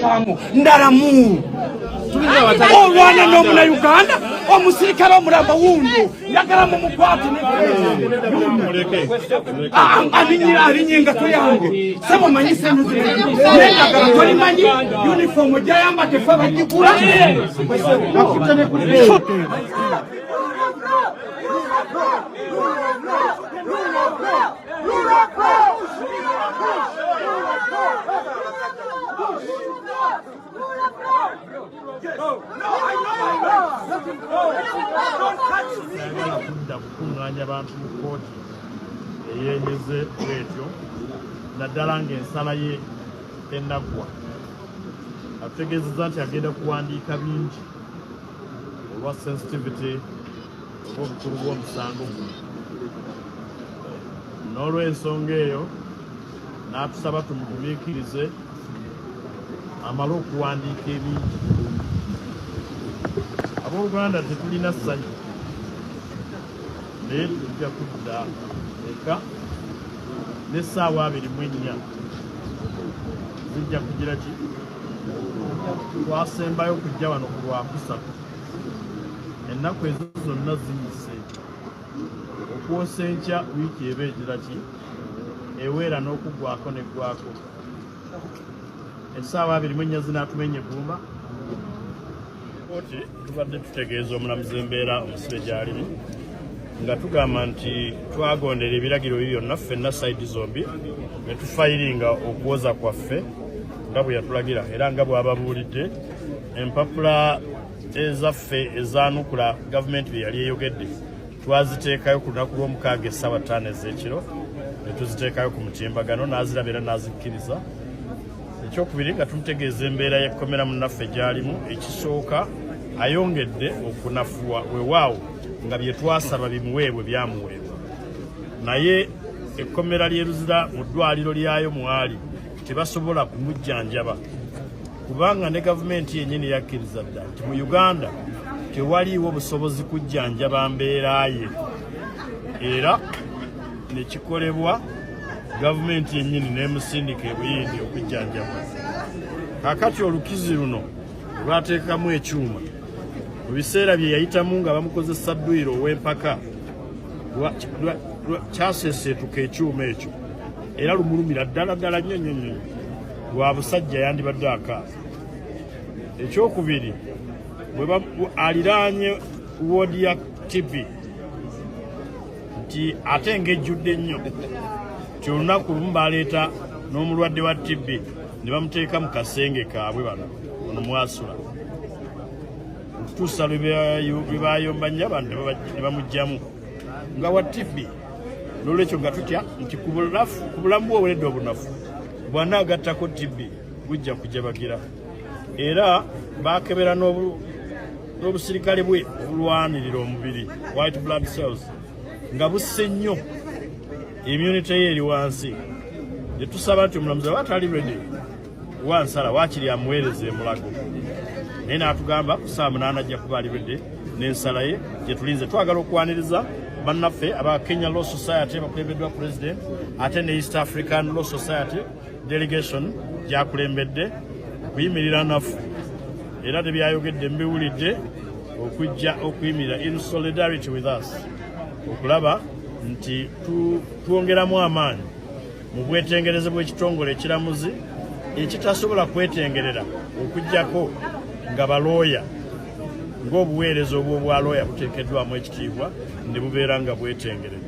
kamo ndaramu olwana n'omuna Uganda omusirikale omulamba wundu njagala mumukwate alinye engato yange semumanyise nenjagala tolimanyi uniform gyayambadde fe bagigula kunganya abantu mu kooti eyenyeze bwetyo naddala ng'ensala ye ennaggwa ategeezezza nti agenda kuwandiika bingi olwa sensitivity olw'obukulu bw'omusango guno n'olw'ensonga eyo n'atusaba tumugumiikirize amale okuwandiika ebingi. Abooluganda tetulina ssanyu naye tujja kudda eka n'essaawa 24 zijja kugira ki twasembayo okujja wano ku Lwakusatu ennaku ezo zonna ziyise okwosa enkya wiiki eba egira ki eweera n'okugwako neggwako essaawa 24 zinaatumenya eggumba tubadde tutegeeza omulamuzi embeera omusibe gy'alimu nga tugamba nti twagondera ebiragiro byonna ffenna sayidi zombi ne tufayiringa okuwoza kwaffe nga bwe yatulagira era nga bw'ababuulidde empapula ezaffe ezaanukula gavumenti bye yali eyogedde twaziteekayo ku lunaku lw'omukaaga essaawa 5 ez'ekiro ne tuziteekayo ku mutimbagano n'azirabira n'azikkiriza. Ekyokubiri nga tumutegeeza embeera y'ekkomera munnaffe gy'alimu, ekisooka ayongedde okunafuwa weewaawo nga bye twasaba bimuweebwe byamuweebwa, naye ekkomera ly'e Luzira mu ddwaliro lyayo mwali tebasobola kumujjanjaba kubanga ne gavumenti yennyini yakkiriza dda nti mu Uganda tewaliiwo busobozi kujjanjaba mbeera ye, era ne kikolebwa gavumenti yennyini n'emusindika ebuyindi okujjanjaba. Kaakati olukizi luno lwateekamu ekyuma mu biseera bye yayitamu nga bamukozesa dduyiro ow'empaka kyaseeseetuka ekyuma ekyo era lumulumira ddala nnyo lwa busajja yandibadde akaaza. Ekyokubiri aliraanye woodi ya TB nti ate ng'ejjudde nnyo nti olunaku lumu baleeta n'omulwadde wa TB ne bamuteeka mu kasenge kaabwe bano ono mwasula okutuusa lwe bayomba nnyo abantu ne bamugjamu nga wa TB. N'olwekyo nga tutya nti ku bulamu bwe obuledde obunafu bw'anaagattako TB bujja kujabagira, era baakebera n'obusirikale bwe obulwanirira omubiri white blood cells nga busse nnyo, immunity ye eri wansi. Ne tusaba nti omulamuzi aba atali ready wansala waakiri amuweereza emulago, naye n'atugamba ku saa 8 ajja kuba ali ready n'ensala ye gye tulinze. Twagala okwaniriza bannaffe aba Kenya Law Society bakulembeddwa President ate ne East African Law Society delegation gyakulembedde okuyimirira naffe, era tebyayogedde mbiwulidde okujja okuyimirira in solidarity with us okulaba nti twongeramu amaanyi mu bwetengereze bw'ekitongole ekiramuzi ekitasobola kwetengerera okujjako nga balooya ng'obuweereza obwo bwa looya buteekeddwamu ekitiibwa ne bubeera nga bwetengeredde.